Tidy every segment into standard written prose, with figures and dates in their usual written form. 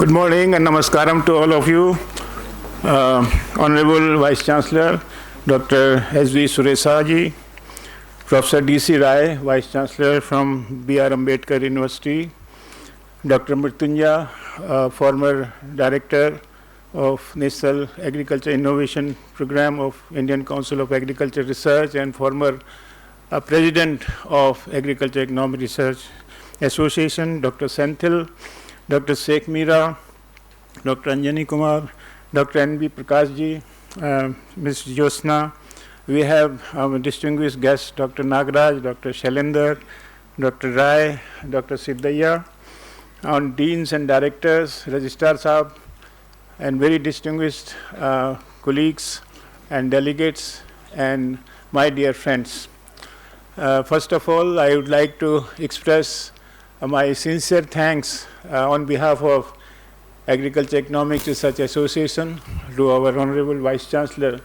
Good morning and namaskaram to all of you. Honorable Vice Chancellor, Dr. S.V. Suresaji, Professor D.C. Rai, Vice Chancellor from B.R. Ambedkar University, Dr. Mrityunjay, former Director of National Agriculture Innovation Program of Indian Council of Agriculture Research and former President of Agriculture Economic Research Association, Dr. Senthil, Dr. Sheikh Meera, Dr. Anjani Kumar, Dr. N.B. Prakashji, Ms. Josna. We have our distinguished guests, Dr. Nagaraj, Dr. Shailendra, Dr. Rai, Dr. Siddhaya, our deans and directors, Registrar Sahab, and very distinguished colleagues and delegates, and my dear friends. First of all, I would like to express my sincere thanks on behalf of Agriculture Economics Research Association to our Honorable Vice Chancellor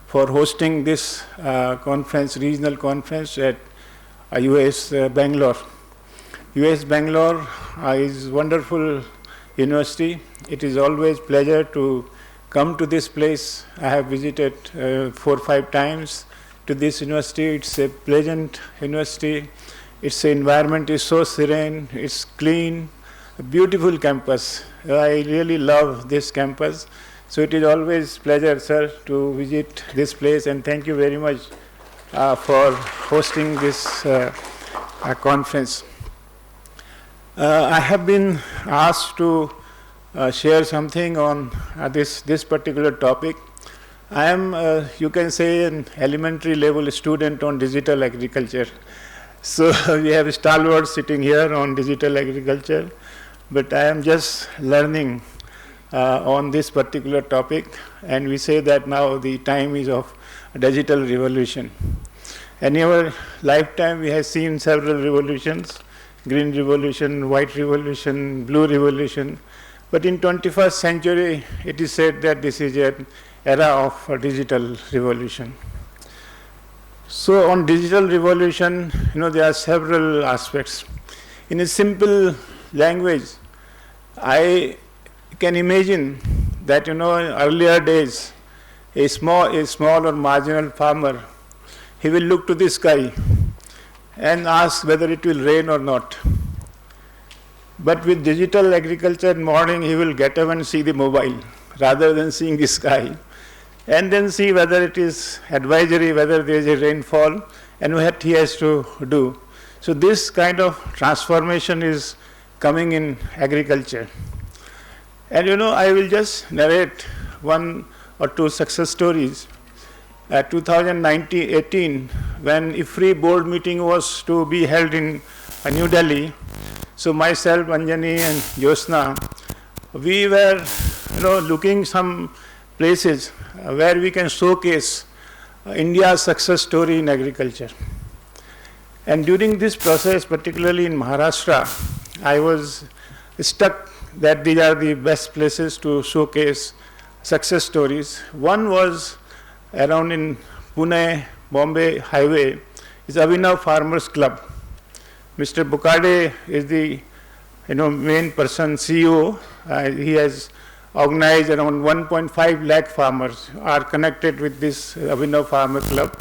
for hosting this conference, regional conference at US Bangalore. US Bangalore is a wonderful university. It is always a pleasure to come to this place. I have visited 4 or 5 times to this university. It's a pleasant university. Its environment is so serene, it's clean, a beautiful campus. I really love this campus. So it is always a pleasure, sir, to visit this place, and thank you very much for hosting this conference. I have been asked to share something on this particular topic. I am, you can say, an elementary level student on digital agriculture. So we have stalwarts sitting here on digital agriculture, but I am just learning on this particular topic, and we say that now the time is of digital revolution. And in our lifetime we have seen several revolutions, green revolution, white revolution, blue revolution, but in 21st century it is said that this is an era of digital revolution. So on digital revolution, there are several aspects. In a simple language, I can imagine that, in earlier days, a small or marginal farmer, he will look to the sky and ask whether it will rain or not. But with digital agriculture in morning, he will get up and see the mobile rather than seeing the sky, and then see whether it is advisory, whether there is a rainfall, and what he has to do. So this kind of transformation is coming in agriculture. And I will just narrate 1 or 2 success stories. 2018, when IFRI board meeting was to be held in New Delhi, so myself, Anjani and Josna, we were looking some places where we can showcase India's success story in agriculture. And during this process, particularly in Maharashtra, I was struck that these are the best places to showcase success stories. One was around in Pune, Bombay highway, is Abhinav Farmers Club. Mr. Bukade is the main person, CEO. He has organized around 1.5 lakh farmers are connected with this Abhinav Farmer Club.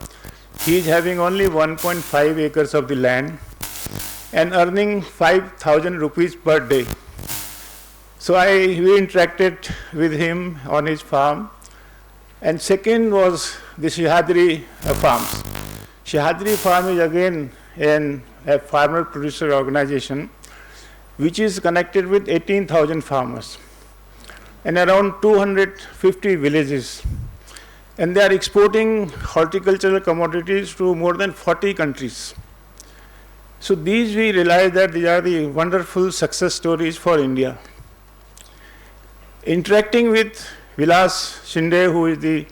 He is having only 1.5 acres of the land and earning 5,000 rupees per day. So we interacted with him on his farm. And second was the Shihadri Farms. Shihadri Farm is again a farmer producer organization which is connected with 18,000 farmers and around 250 villages. And they are exporting horticultural commodities to more than 40 countries. So these we realize that these are the wonderful success stories for India. Interacting with Vilas Shinde, who is the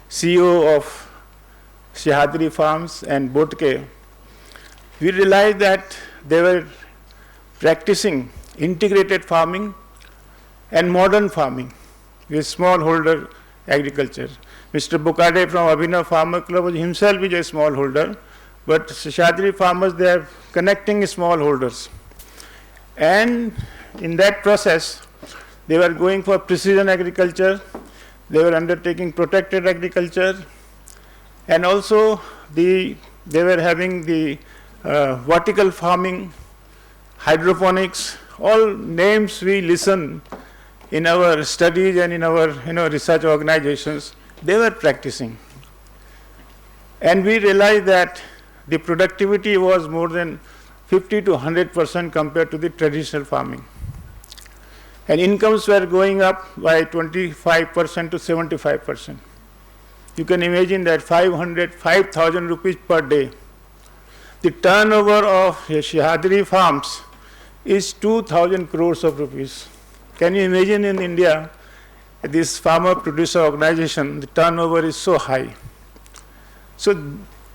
CEO of Shihadri Farms and Bodke, we realized that they were practicing integrated farming and modern farming with smallholder agriculture. Mr. Bukade from Abhinav Farmer Club himself is a smallholder, but Shihadri farmers, they are connecting smallholders. And in that process, They were going for precision agriculture. They were undertaking protected agriculture. And also they were having the vertical farming, hydroponics, all names we listen in our studies and in our research organizations, they were practicing. And we realized that the productivity was more than 50 to 100% compared to the traditional farming. And incomes were going up by 25% to 75%. You can imagine that 5,000 rupees per day. The turnover of Shahadri farms is 2,000 crores of rupees. Can you imagine in India, this farmer producer organization, the turnover is so high. So,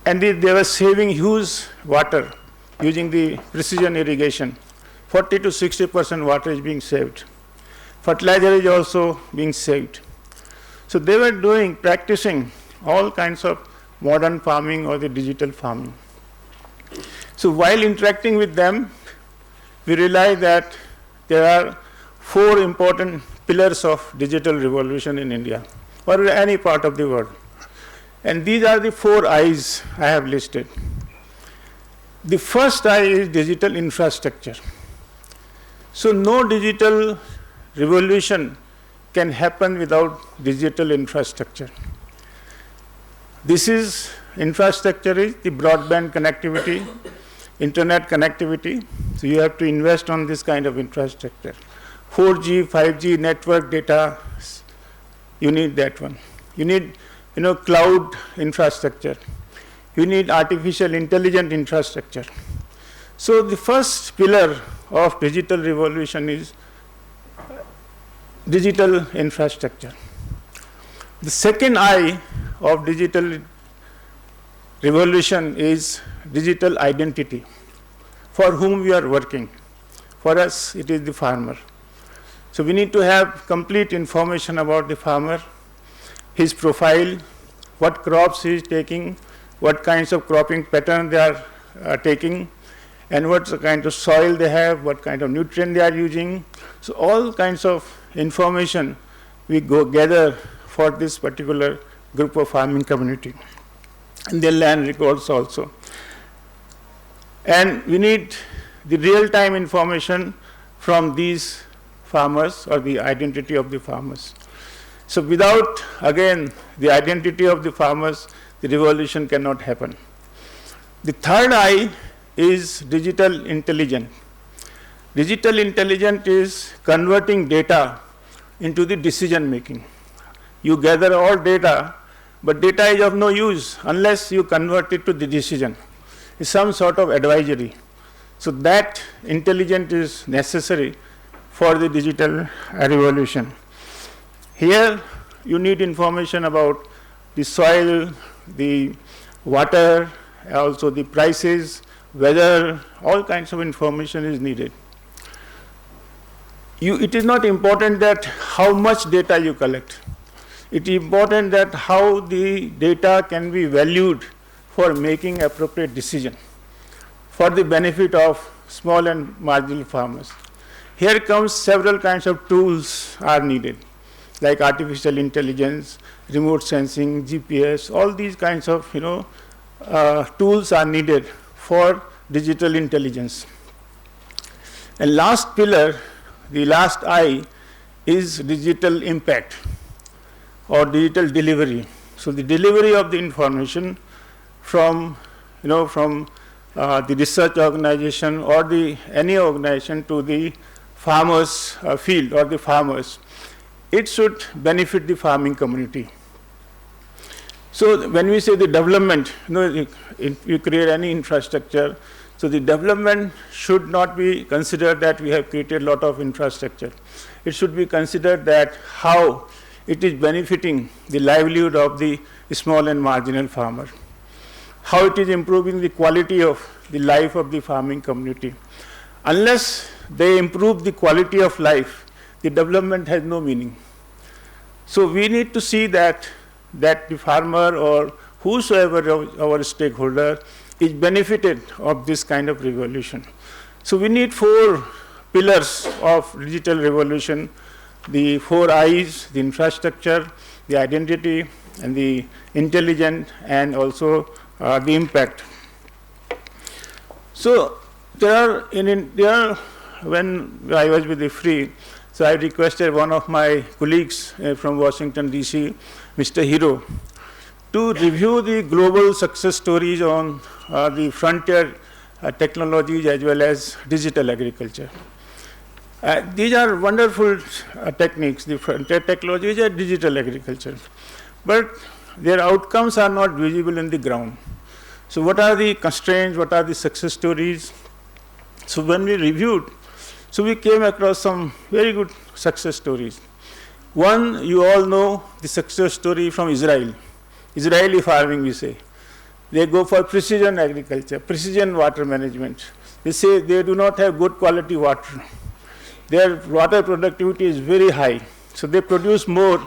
and they were saving huge water using the precision irrigation. 40 to 60% water is being saved. Fertilizer is also being saved. So they were practicing all kinds of modern farming or the digital farming. So while interacting with them, we realized that there are 4 important pillars of digital revolution in India or any part of the world. And these are the 4 I's I have listed. The first I is digital infrastructure. So no digital revolution can happen without digital infrastructure. This is infrastructure is the broadband connectivity, internet connectivity. So you have to invest on this kind of infrastructure. 4G, 5G network data, you need that one. You need cloud infrastructure. You need artificial intelligence infrastructure. So the first pillar of digital revolution is digital infrastructure. The second I of digital revolution is digital identity, for whom we are working. For us, it is the farmer. So we need to have complete information about the farmer, his profile, what crops he is taking, what kinds of cropping pattern they are taking, and what kind of soil they have, what kind of nutrient they are using. So all kinds of information we gather for this particular group of farming community, and their land records also. And we need the real-time information from these farmers or the identity of the farmers. So without, again, the identity of the farmers, the revolution cannot happen. The third I is digital intelligence. Digital intelligence is converting data into the decision making. You gather all data, but data is of no use unless you convert it to the decision. It's some sort of advisory. So that intelligence is necessary for the digital revolution. Here you need information about the soil, the water, also the prices, weather, all kinds of information is needed. It is not important that how much data you collect. It is important that how the data can be valued for making appropriate decision for the benefit of small and marginal farmers. Here comes several kinds of tools are needed, like artificial intelligence, remote sensing, GPS, all these kinds of tools are needed for digital intelligence. And last pillar, the last I, is digital impact or digital delivery. So the delivery of the information from the research organization or any organization to the farmers field or the farmers, it should benefit the farming community. So when we say the development, if you create any infrastructure, so the development should not be considered that we have created a lot of infrastructure. It should be considered that how it is benefiting the livelihood of the small and marginal farmer, how it is improving the quality of the life of the farming community. Unless they improve the quality of life, the development has no meaning. So we need to see that the farmer or whosoever our stakeholder is benefited of this kind of revolution. So we need 4 pillars of digital revolution. the 4 I's, the infrastructure, the identity, and the intelligent, and also the impact. So there are, when I was with the FREE, so I requested one of my colleagues from Washington, D.C., Mr. Hiro, to review the global success stories on the frontier technologies as well as digital agriculture. These are wonderful techniques, the frontier technologies are digital agriculture, but their outcomes are not visible in the ground. So what are the constraints, what are the success stories? So when we reviewed, so we came across some very good success stories. One, you all know the success story from Israel. Israeli farming, we say. They go for precision agriculture, precision water management. They say they do not have good quality water. Their water productivity is very high. So they produce more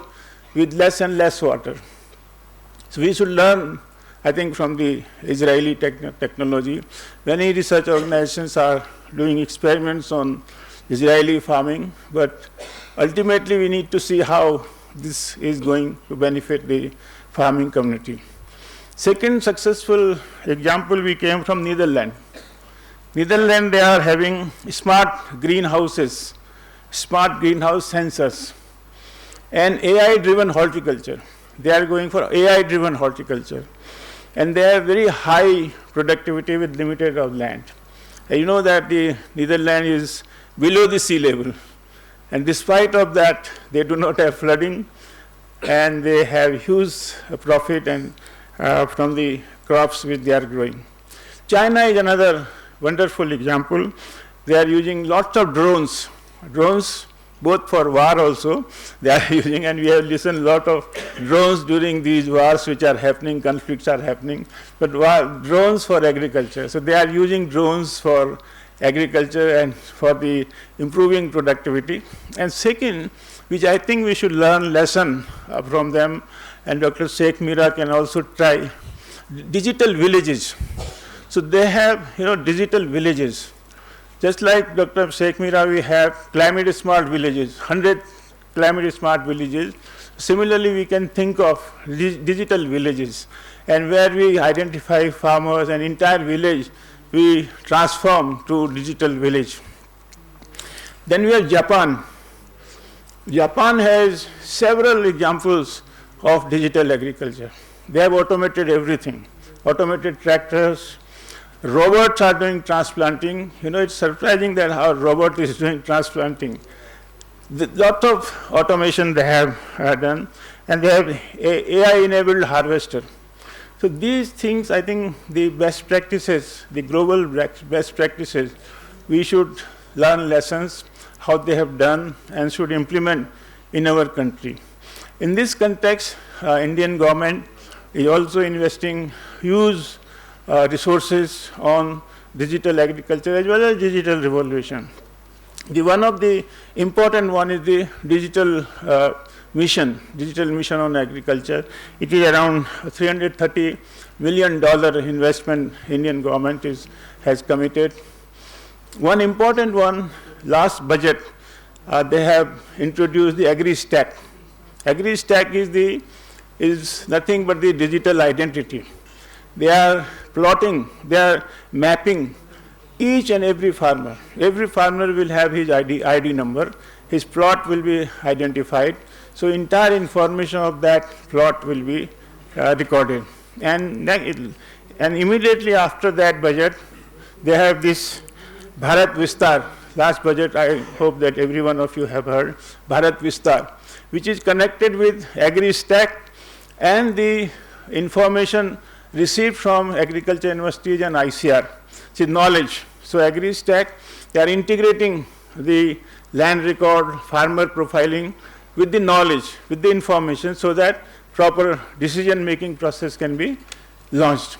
with less and less water. So we should learn, I think, from the Israeli technology. Many research organizations are doing experiments on Israeli farming, but ultimately we need to see how this is going to benefit the farming community. Second successful example, we came from Netherlands. Netherlands, they are having smart greenhouses, smart greenhouse sensors, and AI-driven horticulture. They are going for AI-driven horticulture. And they have very high productivity with limited of land. And you know that the Netherlands is below the sea level. And despite of that, they do not have flooding, and they have huge profit and from the crops which they are growing. China is another wonderful example. They are using lots of drones. Drones, both for war also, they are using, and we have listened a lot of drones during these wars which are happening, conflicts are happening, but drones for agriculture. So they are using drones for agriculture and for the improving productivity. And second, which I think we should learn lesson from them, and Dr. Sheikh Mira can also try, digital villages. So they have, digital villages. Just like Dr. Sheikh Mira, we have climate smart villages, 100 climate smart villages. Similarly, we can think of digital villages, and where we identify farmers, and entire village we transform to digital village. Then we have Japan. Japan has several examples of digital agriculture. They have automated everything, automated tractors. Robots are doing transplanting. It's surprising that how robot is doing transplanting. Lot of automation they have done, and they have AI-enabled harvester. So these things, I think, the best practices, the global best practices, we should learn lessons, how they have done, and should implement in our country. In this context, Indian government is also investing huge resources on digital agriculture as well as digital revolution. One of the important one is the digital mission on agriculture. It is around $330 million investment Indian government has committed. One important one, last budget, they have introduced the AgriStack. AgriStack is nothing but the digital identity. They are plotting, they are mapping each and every farmer. Every farmer will have his ID number. His plot will be identified. So entire information of that plot will be recorded. And immediately after that budget, they have this Bharat Vistar. Last budget, I hope that every one of you have heard, Bharat Vistar, which is connected with AgriStack and the information received from agriculture universities and ICR, which is knowledge. So AgriStack, they are integrating the land record, farmer profiling with the knowledge, with the information, so that proper decision-making process can be launched.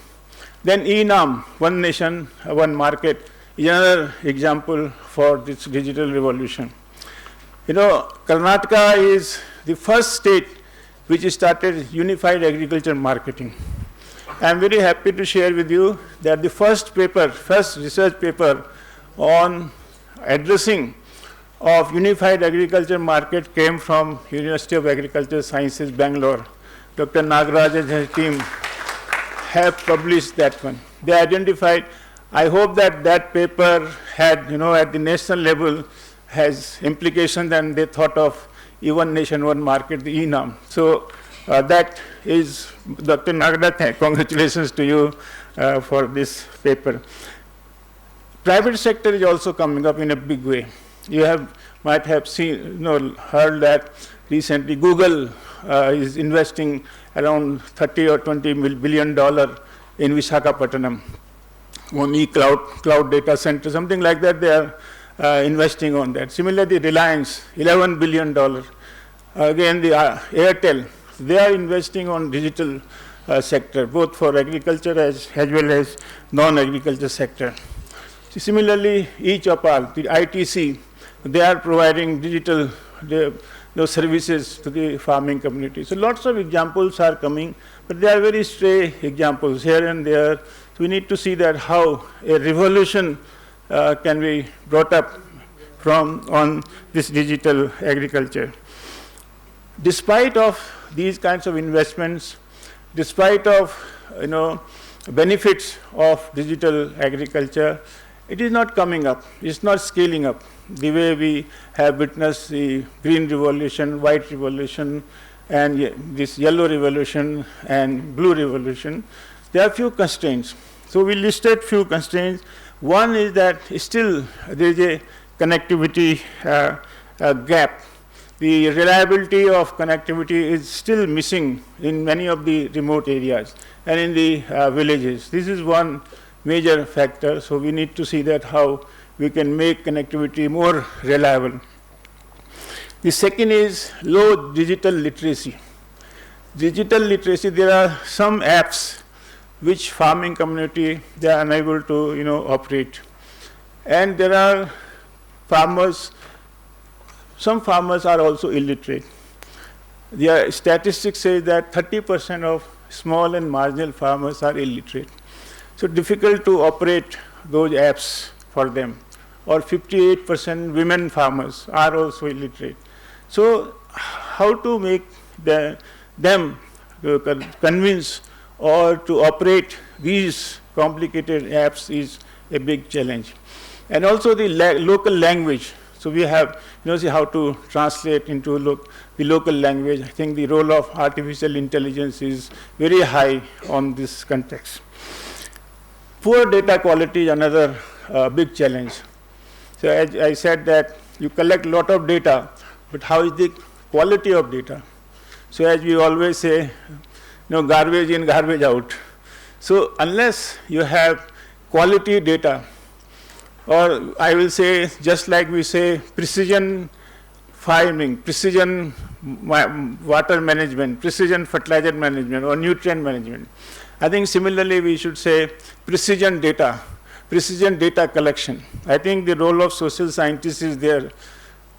Then ENAM, One Nation, One Market, is another example for this digital revolution. Karnataka is the first state which started unified agriculture marketing. I am very happy to share with you that the first research paper on addressing of unified agriculture market came from University of Agricultural Sciences, Bangalore. Dr. Nagaraj and his team have published that one. They identified, I hope that that paper had, at the national level has implications, and they thought of even nation, one market, the ENAM. So that is, Dr. Nagaraj, congratulations to you for this paper. Private sector is also coming up in a big way. You might have seen, heard that recently Google is investing around $30 or $20 billion in Visakhapatnam on cloud data center, something like that. They are investing on that. Similarly, Reliance, $11 billion. Again, the Airtel, they are investing on digital sector, both for agriculture as well as non-agriculture sector. Similarly, eChopal, the ITC, they are providing digital those services to the farming community. So lots of examples are coming, but they are very stray examples here and there. So we need to see that how a revolution can be brought up on this digital agriculture. Despite of these kinds of investments, despite of benefits of digital agriculture, it is not coming up. It's not scaling up the way we have witnessed the green revolution, white revolution, and this yellow revolution and blue revolution. There are few constraints. So we listed few constraints. One is that still there is a connectivity gap. The reliability of connectivity is still missing in many of the remote areas and in the villages. This is one major factor. So we need to see that how we can make connectivity more reliable. The second is low digital literacy. Digital literacy, there are some apps which farming community, they are unable to operate. And there are farmers, some farmers are also illiterate. The statistics say that 30% of small and marginal farmers are illiterate. So difficult to operate those apps for them. Or 58% women farmers are also illiterate. So how to make them convince or to operate these complicated apps is a big challenge. And also the local language. So we have, see how to translate into the local language. I think the role of artificial intelligence is very high on this context. Poor data quality is another big challenge. So as I said that you collect a lot of data, but how is the quality of data? So as we always say, garbage in, garbage out. So unless you have quality data, or I will say, just like we say, precision farming, precision water management, precision fertilizer management, or nutrient management. I think similarly we should say precision data collection. I think the role of social scientists is there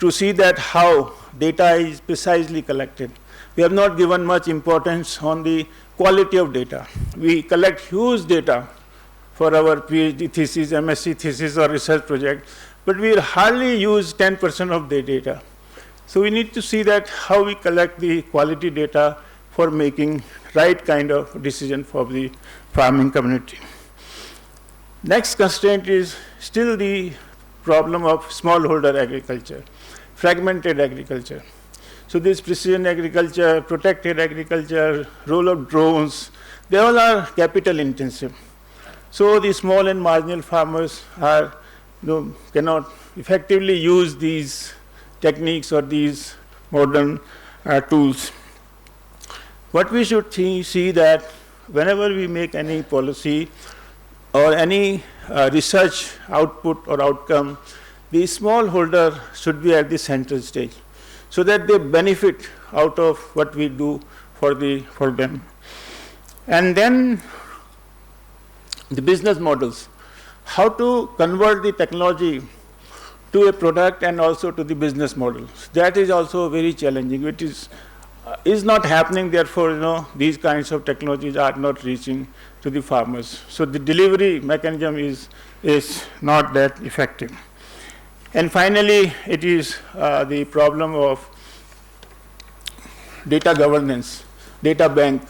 to see that how data is precisely collected. We have not given much importance on the quality of data. We collect huge data for our PhD thesis, MSc thesis, or research project, but we hardly use 10% of the data. So we need to see that how we collect the quality data for making right kind of decision for the farming community. Next constraint is still the problem of smallholder agriculture, fragmented agriculture. So this precision agriculture, protected agriculture, role of drones, they all are capital intensive. So the small and marginal farmers cannot effectively use these techniques or these modern tools. What we should see that whenever we make any policy or any research output or outcome, the smallholder should be at the central stage, so that they benefit out of what we do for them. And then the business models, how to convert the technology to a product and also to the business models. That is also very challenging. It is not happening, therefore these kinds of technologies are not reaching to the farmers. So the delivery mechanism is not that effective. And finally, it is the problem of data governance, data bank.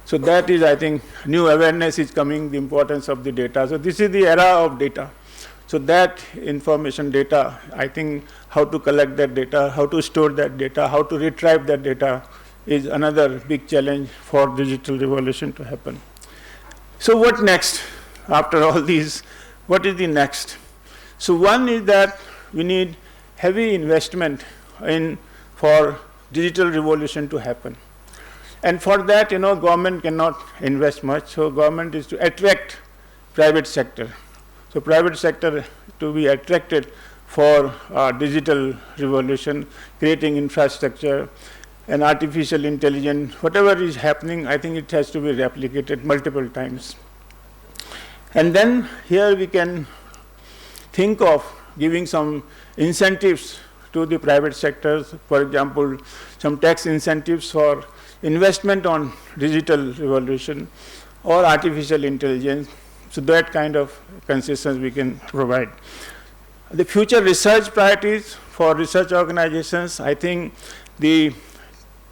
So that is, I think, new awareness is coming, the importance of the data. So this is the era of data. So that information data, I think how to collect that data, how to store that data, how to retrieve that data is another big challenge for digital revolution to happen. So what next? After all these, what is the next? So one is that we need heavy investment for digital revolution to happen. And for that, government cannot invest much. So government is to attract private sector. So private sector to be attracted for digital revolution, creating infrastructure and artificial intelligence, whatever is happening, I think it has to be replicated multiple times. And then here we can think of giving some incentives to the private sectors, for example, some tax incentives for investment on digital revolution or artificial intelligence. So that kind of concessions we can provide. The future research priorities for research organizations, I think the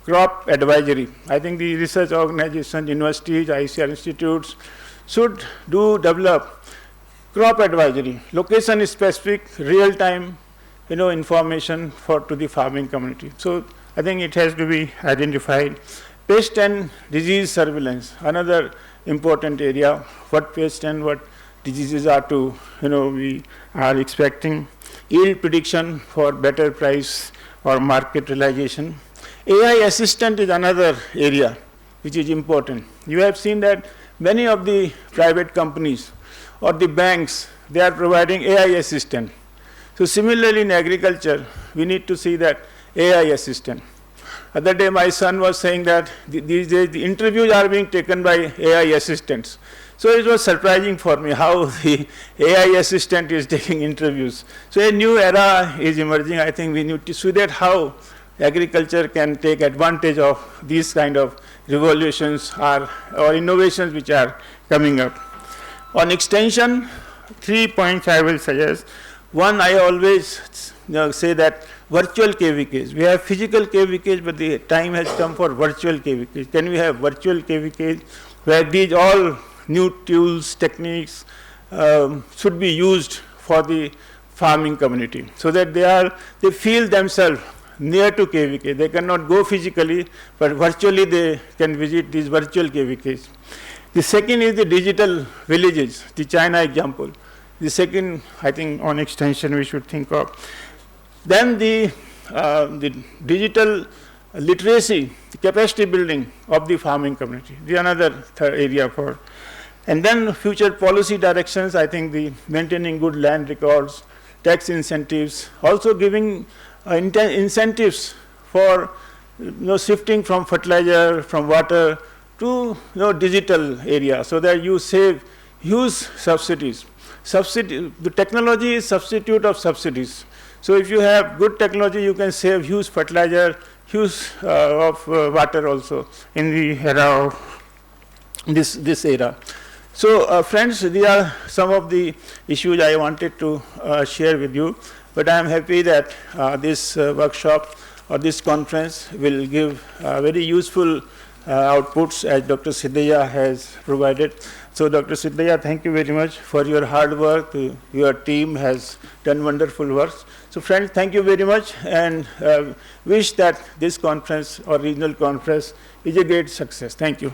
crop advisory. I think the research organizations, universities, ICR institutes should develop crop advisory, location-specific, real-time, information to the farming community. So I think it has to be identified. Pest and disease surveillance, another important area. What pest and what diseases are we are expecting. Yield prediction for better price or market realization. AI assistant is another area which is important. You have seen that many of the private companies or the banks, they are providing AI assistant. So similarly in agriculture, we need to see that AI assistant. Other day my son was saying that these days the interviews are being taken by AI assistants. So it was surprising for me how the AI assistant is taking interviews. So a new era is emerging. I think we need to see that how agriculture can take advantage of these kind of revolutions or innovations which are coming up. On extension, 3 points I will suggest. One, I always say that virtual KVKs. We have physical KVKs, but the time has come for virtual KVKs. Can we have virtual KVKs where these all new tools, techniques should be used for the farming community so that they feel themselves near to KVK. They cannot go physically, but virtually they can visit these virtual KVKs. The second is the digital villages, the China example. The second, I think, on extension we should think of. Then the digital literacy, the capacity building of the farming community, the another third area for. And then future policy directions, I think the maintaining good land records, tax incentives, also giving incentives for shifting from fertilizer, from water to digital area so that you save huge subsidies. The technology is substitute of subsidies. So if you have good technology, you can save huge fertilizer, huge of water also in the era of this era. So friends, these are some of the issues I wanted to share with you. But I am happy that this workshop or this conference will give very useful outputs as Dr. Siddhaya has provided. So Dr. Siddhaya, thank you very much for your hard work. Your team has done wonderful work. So friends, thank you very much and wish that this conference or regional conference is a great success. Thank you.